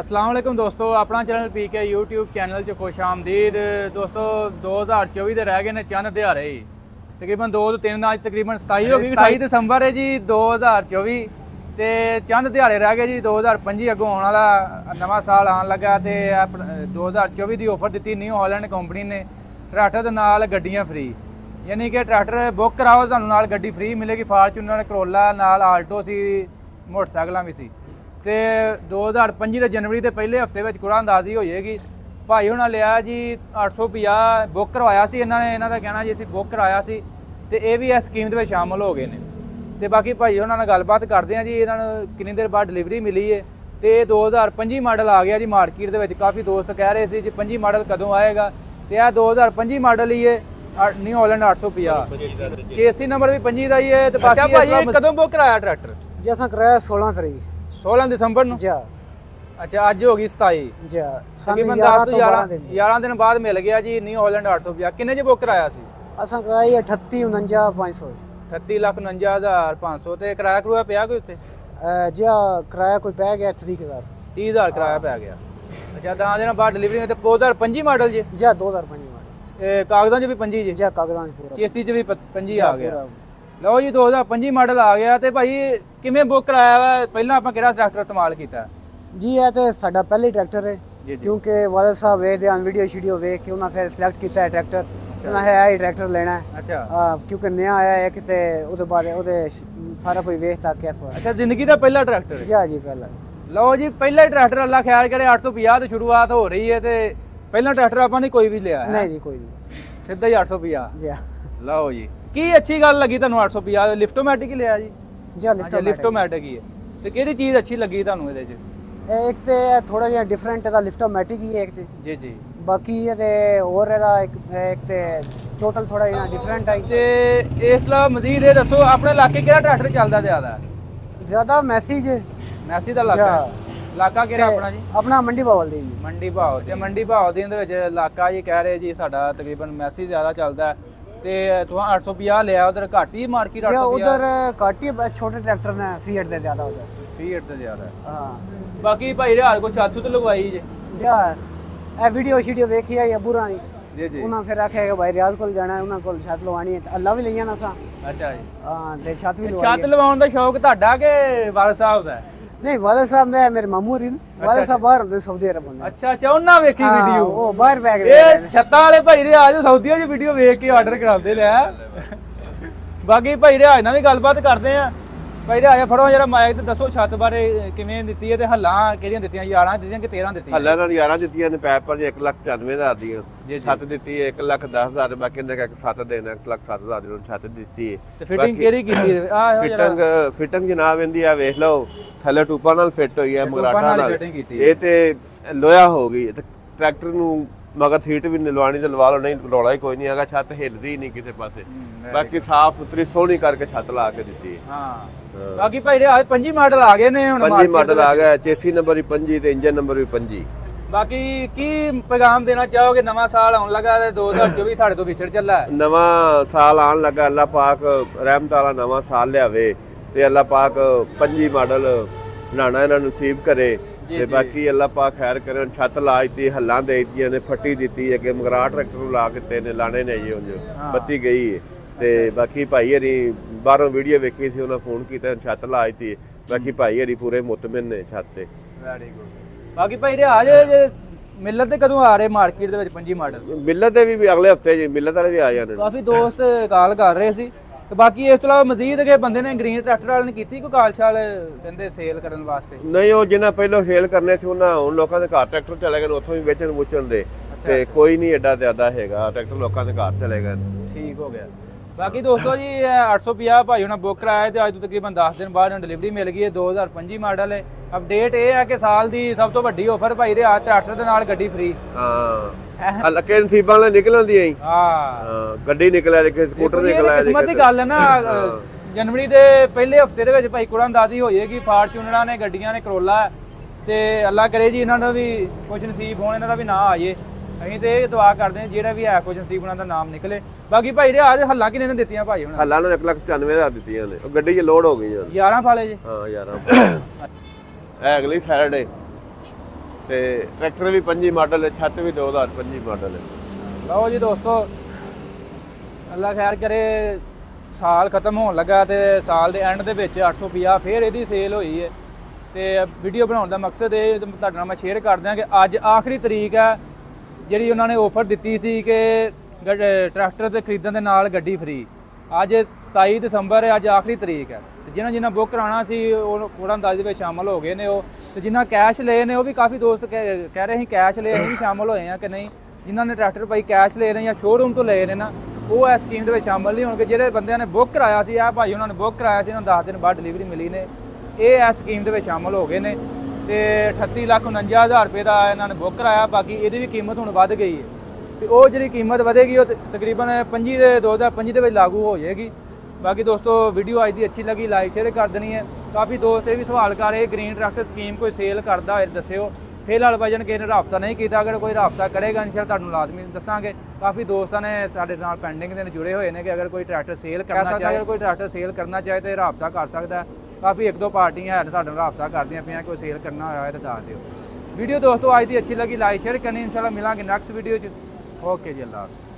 अस्सलाम वालेकुम दोस्तों, अपना चैनल पीके यूट्यूब चैनल च खुश आमदीद। दोस्तों 2024 ਦੇ ਰਹਿ ਗਏ ਨੇ ਚੰਦ ਦਿਹਾੜੇ ਹੀ, ਤਕਰੀਬਨ 2 ਤੋਂ 3 ਅੱਜ ਤਕਰੀਬਨ 27 ਹੋ ਗਈ। 27 ਦਸੰਬਰ ਹੈ ਜੀ 2024 ਤੇ ਚੰਦ ਦਿਹਾੜੇ ਰਹਿ ਗਏ ਜੀ। 2025 ਅੱਗੋਂ ਆਉਣ ਵਾਲਾ ਨਵਾਂ ਸਾਲ ਆਉਣ ਲੱਗਾ ਤੇ 2024 ਦੀ ਆਫਰ ਦਿੱਤੀ ਨਿਊ ਹਾਲੈਂਡ ਕੰਪਨੀ ਨੇ ਟਰੈਕਟਰ ਦੇ ਨਾਲ ਗੱਡੀਆਂ ਫ੍ਰੀ, ਯਾਨੀ ਕਿ ਟਰੈਕਟਰ ਬੁੱਕ ਕਰਾਓ ਤੁਹਾਨੂੰ ਨਾਲ ਗੱਡੀ ਫ੍ਰੀ ਮਿਲੇਗੀ। ਫਾਰਚੂਨਰ, ਕਰੋਲਾ ਨਾਲ ਆਲਟੋ ਸੀ, ਮੋਟਰਸਾਈਕਲਾਂ ਵੀ ਸੀ। ਤੇ 2025 ਦੇ ਜਨਵਰੀ ਦੇ ਪਹਿਲੇ ਹਫਤੇ ਵਿੱਚ ਕੁਰਾਨਦਾਜ਼ੀ ਹੋ ਜਾਏਗੀ। ਭਾਈ ਉਹਨਾਂ ਲਿਆ ਜੀ 850 ਬੁੱਕ ਕਰਵਾਇਆ ਸੀ ਇਹਨਾਂ ਦਾ ਕਹਿਣਾ ਜੀ ਅਸੀਂ ਬੁੱਕ ਕਰਾਇਆ ਸੀ ਤੇ ਇਹ ਵੀ ਇਸ ਸਕੀਮ ਦੇ ਵਿੱਚ ਸ਼ਾਮਲ ਹੋ ਗਏ ਨੇ। ਤੇ ਬਾਕੀ ਭਾਈ ਉਹਨਾਂ ਨਾਲ ਗੱਲਬਾਤ ਕਰਦੇ ਆ ਜੀ ਇਹਨਾਂ ਨੂੰ ਕਿੰਨੀ ਦੇਰ ਬਾਅਦ ਡਿਲੀਵਰੀ ਮਿਲੀ ਹੈ ਤੇ ਇਹ 2025 ਮਾਡਲ ਆ ਗਿਆ ਜੀ ਮਾਰਕੀਟ ਦੇ ਵਿੱਚ। ਕਾਫੀ ਦੋਸਤ ਕਹਿ ਰਹੇ ਸੀ ਜੀ 25 ਮਾਡਲ ਕਦੋਂ ਆਏਗਾ ਤੇ ਇਹ 2025 ਮਾਡਲ ਹੀ ਹੈ ਨਿਊ ਹਾਲੈਂਡ 850 ਚੇਸੀ ਨੰਬਰ ਵੀ 25 ਦਾ ਹੀ ਹੈ। ਤੇ ਬਾਕੀ ਭਾਈ ਕਦੋਂ ਬੁੱਕ ਕਰਾਇਆ ਟਰੈਕਟਰ? ਜੀ ਅਸਾਂ ਕਰਾਇਆ 16 ਤਰੀਕ 16 ਦਸੰਬਰ ਨੂੰ। ਜੀ ਅੱਛਾ, ਅੱਜ ਹੋ ਗਈ 27 ਜੀ। ਤਕਰੀਬਨ 11 ਦਿਨ ਬਾਅਦ ਮਿਲ ਗਿਆ ਜੀ ਨਿਊ ਹਾਲੈਂਡ 850। ਕਿੰਨੇ ਚ ਬੁੱਕ ਕਰਾਇਆ ਸੀ? ਅਸਾਂ ਕਰਾਈ 38,49,500 38,49,500 ਤੇ ਕਿਰਾਇਆ ਕਰੂਆ ਪਿਆ ਕੋਈ ਉੱਤੇ? ਜੀ ਕਿਰਾਇਆ ਕੋਈ ਪੈ ਗਿਆ 30,000 ਕਿਰਾਇਆ ਪੈ ਗਿਆ। ਅੱਛਾ, 10 ਦਿਨਾਂ ਬਾਅਦ ਡਿਲੀਵਰੀ ਤੇ 2025 ਮਾਡਲ ਜੀ? ਜੀ 2025 ਮਾਡਲ। ਕਾਗਜ਼ਾਂ 'ਚ ਵੀ 25 ਜੀ? ਜੀ ਕਾਗਜ਼ਾਂ 'ਚ ਪੂਰਾ। ਚੇਸੀ 'ਚ ਵੀ 25 ਆ ਗਿਆ। ਲਓ ਜੀ 2025 ਮਾਡਲ ਆ ਗਿਆ। ਤੇ ਭਾਈ ਕਿਵੇਂ ਬੁੱਕ ਕਰਾਇਆ ਵਾ? ਪਹਿਲਾਂ ਆਪਾਂ ਕਿਹੜਾ ਟਰੈਕਟਰ ਇਸਤੇਮਾਲ ਕੀਤਾ? ਜੀ ਇਹ ਤੇ ਸਾਡਾ ਪਹਿਲਾ ਹੀ ਟਰੈਕਟਰ ਹੈ ਕਿਉਂਕਿ ਵਾਲਦ ਸਾਹਿਬ ਵੇਖਦੇ ਹਨ ਵੀਡੀਓ ਵੇਖ ਕੇ ਉਹਨਾਂ ਫਿਰ ਸਿਲੈਕਟ ਕੀਤਾ ਹੈ ਟਰੈਕਟਰ। ਉਹਨਾਂ ਹੈ ਆਈ ਟਰੈਕਟਰ ਲੈਣਾ ਹੈ। ਅੱਛਾ, ਕਿਉਂਕਿ ਨया ਆਇਆ ਹੈ ਕਿਤੇ ਉਹਦੇ ਬਾਅਦ ਉਹਦੇ ਸਾਰਾ ਕੋਈ ਵੇਖ ਤਾਂ ਕਿਵੇਂ। ਅੱਛਾ, ਜ਼ਿੰਦਗੀ ਦਾ ਪਹਿਲਾ ਟਰੈਕਟਰ? ਜੀ ਪਹਿਲਾ। ਲਓ ਜੀ ਪਹਿਲਾ ਹੀ ਟਰੈਕਟਰ ਅੱਲਾ ਖੈਰ ਕਰੇ 850 ਤੋਂ ਸ਼ੁਰੂਆਤ ਹੋ ਰਹੀ ਹੈ ਤੇ ਪਹਿਲਾ ਟਰੈਕਟਰ ਆਪਾਂ ਨੇ ਕੋਈ ਵੀ ਲਿਆ ਹੈ? ਨਹੀਂ ਜੀ ਕੋਈ ਨਹੀਂ, ਸਿੱਧਾ ਹੀ 850। ਜੀ ਲਓ ਜੀ, ਕੀ ਅੱਛੀ ਗੱਲ ਲੱਗੀ ਤੁਹਾਨੂੰ 850? ਲਿਫਟੋਮੈਟਿਕ ਹੀ ਲਿਆ ਜੀ? ਜੀ ਲਿਫਟੋਮੈਟਿਕ ਹੀ ਹੈ। ਤੇ ਕਿਹੜੀ ਚੀਜ਼ ਅੱਛੀ ਲੱਗੀ ਤੁਹਾਨੂੰ ਇਹਦੇ 'ਚ? ਇੱਕ ਤੇ ਥੋੜਾ ਜਿਹਾ ਡਿਫਰੈਂਟ ਇਹਦਾ ਲਿਫਟੋਮੈਟਿਕ ਹੀ ਹੈ ਇੱਕ ਤੇ ਜੀ। ਬਾਕੀ ਇਹਦੇ ਹੋਰ ਇਹਦਾ ਇੱਕ ਤੇ ਟੋਟਲ ਥੋੜਾ ਜਿਹਾ ਡਿਫਰੈਂਟ ਹੈ। ਤੇ ਇਸ ਤੋਂ ਮਜ਼ੀਦ ਇਹ ਦੱਸੋ ਆਪਣੇ ਇਲਾਕੇ ਕਿਹੜਾ ਟਰੈਕਟਰ ਚੱਲਦਾ ਜ਼ਿਆਦਾ ਮੈਸੀ ਦਾ ਇਲਾਕਾ ਕਿਹੜਾ ਆਪਣਾ ਜੀ? ਆਪਣਾ ਮੰਡੀ ਭਾਵਲ ਦੀ। ਮੰਡੀ ਭਾਵਲ ਤੇ ਮੰਡੀ ਭਾਵਲ ਦੇ ਵਿੱਚ ਇਲਾਕਾ ਜੀ ਕਹਿ ਰਹੇ ਜੀ ਸਾਡਾ ਤਕਰੀਬਨ ਮੈਸੀ ਜ਼ਿਆਦਾ ਚੱਲਦਾ ਤੇ ਤੁਹਾਂ 850 ਲਿਆ ਉਧਰ ਘੱਟ ਹੀ ਮਾਰਕੀਟ? 850 ਉਧਰ ਘੱਟ ਹੀ, ਛੋਟੇ ਟਰੈਕਟਰ ਨੇ ਫੀਟ ਦੇ ਜ਼ਿਆਦਾ ਉਧਰ। ਫੀਟ ਤੇ ਜ਼ਿਆਦਾ ਹਾਂ। ਬਾਕੀ ਭਾਈ ਰਿਆਲ ਕੋ ਛੱਤ ਤੇ ਲਗਵਾਈ ਜੇ? ਯਾਰ ਇਹ ਵੀਡੀਓ ਵੇਖੀ ਆ ਬੁਰਾ ਨਹੀਂ ਜੀ। ਉਹਨਾਂ ਫਿਰ ਆਖਿਆ ਕਿ ਭਾਈ ਰਿਆਜ਼ ਕੋਲ ਜਾਣਾ, ਉਹਨਾਂ ਕੋਲ ਛੱਤ ਲਵਾਣੀ ਹੈ। ਅੱਲਾ ਵੀ ਲਈਆਂ ਨਾ ਸਾਂ। ਅੱਛਾ ਜੀ। ਹਾਂ ਤੇ ਛੱਤ ਵੀ ਲਵਾਈ। ਛੱਤ ਲਵਾਉਣ ਦਾ ਸ਼ੌਕ ਤੁਹਾਡਾ ਕਿ ਵਾਲਦ ਸਾਹਿਬ ਦਾ? ਨਹੀਂ, ਵਾਲਦ ਸਾਹਿਬ ਮੇਰੇ ਮਾਮੂ ਰੀ ਵਾਲਦ ਸਾਹਿਬ ਬਾਹਰ ਹੁੰਦੇ ਸਾਊਦੀ ਅਰਬ ਹੁੰਦੇ। ਅੱਛਾ, ਉਹਨਾਂ ਵੇਖੀ ਵੀਡੀਓ? ਉਹ ਬਾਹਰ ਬੈਗ ਇਹ ਛੱਤਾਂ ਵਾਲੇ ਭਾਈ ਰਿਆਜ਼ ਸਾਊਦੀਆਂ 'ਚ ਵੀਡੀਓ ਵੇਖ ਕੇ ਆਰਡਰ ਕਰਾਉਂਦੇ ਨੇ। ਬਾਕੀ ਭਾਈ ਰਿਆਜ਼ ਨਾਲ ਵੀ ਗੱਲਬਾਤ ਕਰਦੇ ਆ। ਭਾਈ ਰਿਆਜ਼ ਫੜੋ ਜਰਾ ਮਾਈਕ ਤੇ ਦੱਸੋ ਛੱਤ ਬਾਰੇ ਕਿਵੇਂ ਦਿੱਤੀ ਹੈ ਤੇ ਹੱਲਾਂ ਕਿਹੜੀਆਂ ਦਿੱਤੀਆਂ? 11 ਦਿੱਤੀਆਂ ਕਿ 13 ਦਿੱਤੀਆਂ? ਹੱਲਾਂ ਨਾਲ 11 ਦਿੱਤੀਆਂ ਨੇ, ਪੈਪ ਪਰ 1,95,000 ਦੀਆਂ ਛੱਤ ਦਿੱਤੀ ਹੈ। 1,10,000 ਬਾਕੀ ਨੇ 7 ਦੇਣਾ, 1,07,000 ਦੀ ਛੱਤ ਦਿੱਤੀ ਹੈ। ਤੇ ਫਿਟਿੰਗ ਕਿਹੜੀ ਕੀਤੀ ਹੈ? ਫਿਟਿੰਗ ਜਨਾਬ ਇਹਦੀ ਆ ਵੇਖ ਲਓ, ਥੱਲੇ ਟੂਪਾਂ ਨਾਲ ਫਿੱਟ ਹੋਈ ਹੈ ਮਗਰਾਟਾਂ ਨਾਲ। ਇਹ ਤੇ ਲੋਹਾ ਹੋ ਗਈ ਤੇ ਟਰੈਕਟਰ ਨੂੰ ਮਗਰ ਸੀਟ ਵੀ ਲਵਾਣੀ ਤੇ ਲਵਾ ਲਓ, ਨਹੀਂ ਰੌਲਾ ਹੀ ਕੋਈ ਨਹੀਂ ਹੈਗਾ। ਛੱਤ ਹਿੱਲਦੀ ਨਹੀਂ ਕਿਸੇ ਪਾਸੇ। ਬਾਕੀ ਸਾਫ਼ ਸੁਥਰੀ ਸੋਹਣੀ ਕਰਕੇ ਛੱਤ ਲਾ ਕੇ ਦਿੱਤੀ ਹੈ। ਹਾਂ। ਬਾਕੀ ਭਾਈ ਰਿਆਜ਼ 25 ਮਾਡਲ ਆ ਗਏ ਨੇ ਹੁਣ। 25 ਮਾਡਲ ਆ ਗਿਆ, ਚੇਸੀ ਨੰਬਰ ਵੀ 25 ਤੇ ਇੰਜਨ ਨੰਬਰ ਵੀ 25। ਬਾਕੀ ਕੀ ਪੈਗਾਮ ਦੇਣਾ ਚਾਹੋਗੇ? ਨਵਾਂ ਸਾਲ ਆਉਣ ਲੱਗਾ ਤੇ 2024 ਸਾਡੇ ਤੋਂ ਵਿਛੜ ਚੱਲਾ। ਨਵਾਂ ਸਾਲ ਆਉਣ ਲੱਗਾ, ਅੱਲਾਹ ਪਾਕ ਰਹਿਮਤ ਵਾਲਾ ਨਵਾਂ ਸਾਲ ਲਿਆਵੇ ਤੇ ਅੱਲਾਹ ਪਾਕ 25 ਮਾਡਲ ਬਣਾਉਣਾ ਇਹਨਾਂ ਨੂੰ ਨਸੀਬ ਕਰੇ। ਤੇ ਬਾਕੀ ਅੱਲਾਹ ਪਾਕ ਖੈਰ ਕਰੇ। ਛੱਤ ਲਾ ਦਿੱਤੀ, ਹੱਲਾਂ ਦੇ ਦਿੱਤੀਆਂ ਨੇ, ਫੱਟੀ ਦਿੱਤੀ ਅੱਗੇ ਮਗਰਾ ਟਰੈਕਟਰ ਨੂੰ ਲਾ ਕੇ ਨੇ ਲਾਣੇ ਨੇ ਜੀ ਉਂਝ ਬੱਤੀ ਗਈ ਹੈ। ਤੇ ਬਾਕੀ ਭਾਈ ਹਰੀ ਬਾਹਰੋਂ ਵੀਡੀਓ ਵੇਖੀ ਸੀ, ਉਹਨਾਂ ਫੋਨ ਕੀਤਾ, ਛੱਤ ਲਾ ਦਿੱਤੀ। ਬਾਕੀ ਭਾਈ ਹਰੀ ਪੂਰੇ ਮੁਤਮਿਨ ਨੇ ਛੱਤ ਤੇ। Very good. ਬਾਕੀ ਭਾਈ ਰਿਆਜ਼ ਮਿਲਰ ਤੇ ਕਦੋਂ ਆ ਰਹੇ ਮਾਰਕੀਟ ਦੇ ਵਿੱਚ 25 ਮਾਡਲ? ਮਿਲਰ ਤੇ ਵੀ ਅਗਲੇ ਹਫਤੇ ਜੀ ਮਿਲਰ ਵਾਲੇ ਵੀ ਆ ਜਾਣੇ। ਕਾਫੀ ਦੋਸਤ ਕਾਲ ਕਰ ਰਹੇ ਸੀ। ਤੇ ਬਾਕੀ ਇਸ ਤੋਂ ਇਲਾਵਾ ਮਜ਼ੀਦ ਕੇ ਬੰਦੇ ਨੇ ਗ੍ਰੀਨ ਟਰੈਕਟਰ ਵਾਲੇ ਨੇ ਕੀਤੀ ਕੋਈ ਕਾਲ ਛਾਲ ਕਹਿੰਦੇ ਸੇਲ ਕਰਨ ਵਾਸਤੇ? ਨਹੀਂ, ਉਹ ਜਿਹਨਾਂ ਪਹਿਲਾਂ ਸੇਲ ਕਰਨੇ ਸੀ ਉਹਨਾਂ ਹੁਣ ਲੋਕਾਂ ਦੇ ਘਰ ਟਰੈਕਟਰ ਚਲੇ ਗਏ ਨੇ, ਉੱਥੋਂ ਵੀ ਵੇਚਣ ਵੂਚਣ ਦੇ। ਤੇ ਕੋਈ ਨਹੀਂ ਐਡਾ ਜ਼ਿਆਦਾ ਹੈਗਾ, ਟਰੈਕਟਰ ਲੋਕਾਂ ਦੇ ਘਰ ਚਲੇ ਗਏ। ਠੀਕ ਹੋ ਗਿਆ। ਬਾਕੀ ਦੋਸਤੋ ਜੀ 850 ਭਾਈ ਉਹਨਾਂ ਬੁੱਕ ਕਰਾਇਆ ਤੇ ਅੱਜ ਤੋਂ ਤਕਰੀਬਨ 10 ਦਿਨ ਬਾਅਦ ਉਹਨਾਂ ਡਿਲੀਵਰੀ ਮਿਲ ਗਈ ਹੈ। 2025 ਮਾਡਲ ਹੈ। ਅਪਡੇਟ ਇਹ ਹੈ ਕਿ ਸਾਲ ਦੀ ਸਭ ਤੋਂ ਵੱਡੀ ਆਫਰ ਭਾਈ ਦੇ ਟਰੈਕਟਰ ਦੇ ਨਾਲ ਗੱਡੀ ਫ੍ਰੀ। ਹਾਂ, ਲੱਕੇ ਨਸੀਬਾਂ ਨਾਲ ਨਿਕਲਣ ਦੀ ਆਈ। ਹਾਂ, ਗੱਡੀ ਨਿਕਲਿਆ ਕਿ ਸਕੂਟਰ ਨਿਕਲਿਆ। ਕਿਸਮਤ ਦੀ ਗੱਲ ਹੈ ਨਾ। ਜਨਵਰੀ ਦੇ ਪਹਿਲੇ ਹਫਤੇ ਦੇ ਵਿੱਚ ਭਾਈ ਕੁਰਾਨਦਾਜ਼ੀ ਹੋ ਜਾਏਗੀ। ਫਾਰਚੂਨਰਾਂ ਨੇ ਗੱਡੀਆਂ ਨੇ, ਕਰੋਲਾ ਤੇ ਅੱਲਾ ਕਰੇ ਜੀ ਇਹਨਾਂ ਦਾ ਵੀ ਕੁਝ ਨਸੀਬ ਹੋਣ, ਇਹਨਾਂ ਦਾ ਵੀ ਨਾਂ ਆ ਜੇ। ਅਸੀਂ ਤੇ ਇਹ ਦੁਆ ਕਰਦੇ ਹਾਂ ਜਿਹੜਾ ਵੀ ਹੈ ਕੁਝ ਨਸੀਬ ਉਹਨਾਂ ਦਾ ਨਾਮ ਨਿਕਲੇ। ਬਾਕੀ ਭਾਈ ਰਿਆਜ਼ ਹੱਲਾਂ ਕਿੰਨੇ ਨੇ ਦਿੱਤੀਆਂ ਭਾਈ ਹੁਣ? ਹੱਲਾਂ ਨੂੰ 1,95,000 ਦਿੱਤੀਆਂ ਨੇ। ਉਹ ਗੱਡੀ 'ਚ ਲੋਡ ਹੋ ਗਈ 11 ਫਾਲੇ ਜੀ? ਹਾਂ 11। ਇਹ ਅਗਲੀ ਸੈਟਰਡੇ ਤੇ ਟਰੈਕਟਰ ਵੀ 25 ਮਾਡਲ ਹੈ, ਛੱਤ ਵੀ 2025 ਮਾਡਲ ਹੈ। ਲਓ ਜੀ ਦੋਸਤੋ, ਅੱਲਾ ਖੈਰ ਕਰੇ, ਸਾਲ ਖਤਮ ਹੋਣ ਲੱਗਾ ਤੇ ਸਾਲ ਦੇ ਐਂਡ ਦੇ ਵਿੱਚ 850 ਫੇਰ ਇਹਦੀ ਸੇਲ ਹੋਈ ਹੈ। ਤੇ ਵੀਡੀਓ ਬਣਾਉਣ ਦਾ ਮਕਸਦ ਇਹ ਤੁਹਾਡੇ ਨਾਲ ਮੈਂ ਸ਼ੇਅਰ ਕਰ ਦਿਆਂ ਕਿ ਅੱਜ ਆਖਰੀ ਤਰੀਕ ਹੈ ਜਿਹੜੀ ਉਹਨਾਂ ਨੇ ਆਫਰ ਦਿੱਤੀ ਸੀ ਕਿ ਟਰੈਕਟਰ ਤੇ ਖਰੀਦਣ ਦੇ ਨਾਲ ਗੱਡੀ ਫ੍ਰੀ। ਅੱਜ 27 ਦਸੰਬਰ ਹੈ, ਅੱਜ ਆਖਰੀ ਤਰੀਕ ਹੈ। ਤੇ ਜਿਨ੍ਹਾਂ ਬੁੱਕ ਕਰਾਉਣਾ ਸੀ ਉਹ ਥੋੜਾ ਅੰਦਾਜ਼ ਦੇ ਵਿੱਚ ਸ਼ਾਮਲ ਹੋ ਗਏ ਨੇ ਉਹ, ਤੇ ਜਿਨ੍ਹਾਂ ਕੈਸ਼ ਲਏ ਨੇ ਉਹ ਵੀ ਕਾਫੀ ਦੋਸਤ ਕਹਿ ਰਹੇ ਸੀ ਕੈਸ਼ ਲਏ, ਅਸੀਂ ਵੀ ਸ਼ਾਮਲ ਹੋਏ ਆ ਕਿ ਨਹੀਂ। ਜਿਨ੍ਹਾਂ ਨੇ ਟਰੈਕਟਰ ਭਾਈ ਕੈਸ਼ ਲਏ ਨੇ ਜਾਂ ਸ਼ੋਰੂਮ ਤੋਂ ਲਏ ਨੇ ਨਾ, ਉਹ ਇਸ ਸਕੀਮ ਦੇ ਵਿੱਚ ਸ਼ਾਮਲ ਨਹੀਂ ਹੋਣਗੇ। ਜਿਹੜੇ ਬੰਦਿਆਂ ਨੇ ਬੁੱਕ ਕਰਾਇਆ ਸੀ, ਇਹ ਭਾਈ ਉਹਨਾਂ ਨੇ ਬੁੱਕ ਕਰਾਇਆ ਸੀ, ਉਹਨਾਂ ਨੂੰ 10 ਦਿਨ ਬਾਅਦ ਡਿਲੀਵਰੀ ਮਿਲੀ ਨੇ, ਇਹ ਇਸ ਸਕੀਮ ਦੇ ਵਿੱਚ ਸ਼ਾਮਲ ਹੋ ਗਏ ਨੇ। ਤੇ 38,49,000 ਰੁਪਏ ਦਾ ਇਹਨਾਂ ਨੇ ਬੁੱਕ ਕਰਾਇਆ। ਬਾਕੀ ਇਹਦੀ ਵੀ ਕੀਮਤ ਹੁਣ ਵੱਧ ਗਈ ਹੈ, ਤੇ ਉਹ ਜਿਹੜੀ ਕੀਮਤ ਵਧੇਗੀ ਉਹ ਤਕਰੀਬਨ 2025 ਦੇ ਵਿੱਚ ਲਾਗੂ ਹੋ ਜਾਏਗੀ। ਬਾਕੀ ਦੋਸਤੋ, ਵੀਡੀਓ ਅੱਜ ਦੀ ਅੱਛੀ ਲੱਗੀ ਲਾਈਕ ਸ਼ੇਅਰ ਕਰ ਦੇਣੀ ਹੈ। ਕਾਫੀ ਦੋਸਤ ਇਹ ਵੀ ਸਵਾਲ ਕਰ ਰਹੇ ਗ੍ਰੀਨ ਟਰੈਕਟਰ ਸਕੀਮ ਕੋਈ ਸੇਲ ਕਰਦਾ ਹੋਏ ਦੱਸਿਓ। ਫਿਲਹਾਲ ਭਾਈਜਾਨ ਕਿਸੇ ਨੇ ਰਾਬਤਾ ਨਹੀਂ ਕੀਤਾ, ਅਗਰ ਕੋਈ ਰਾਬਤਾ ਕਰੇਗਾ ਇਨਸ਼ਾਅੱਲਾ ਤੁਹਾਨੂੰ ਲਾਜ਼ਮੀ ਦੱਸਾਂਗੇ। ਕਾਫੀ ਦੋਸਤਾਂ ਨੇ ਸਾਡੇ ਨਾਲ ਪੈਂਡਿੰਗ ਦੇ ਜੁੜੇ ਹੋਏ ਨੇ ਕਿ ਅਗਰ ਕੋਈ ਟਰੈਕਟਰ ਸੇਲ ਕਰਨਾ ਚਾਹੇ ਤੇ ਰਾਬਤਾ ਕਰ ਸਕਦਾ। ਕਾਫੀ 1-2 ਪਾਰਟੀਆਂ ਹੈ ਸਾਡੇ ਨਾਲ ਰਾਬਤਾ ਕਰਦੀਆਂ ਪਈਆਂ, ਕੋਈ ਸੇਲ ਕਰਨਾ ਹੋਇਆ ਤਾਂ ਦੱਸ ਦਿਓ। ਵੀਡੀਓ ਦੋਸਤੋ ਅੱਜ ਦੀ ਅੱਛੀ ਲੱਗੀ ਲਾਈਕ ਸ਼ੇਅਰ ਕਰਨੀ। ਇਨਸ਼ਾਅੱਲਾ ਮਿਲਾਂਗੇ ਨੈਕਸਟ ਵੀਡੀਓ 'ਚ। ਓਕੇ ਜੀ, ਅੱਲਾ ਹਾਫਿਜ਼।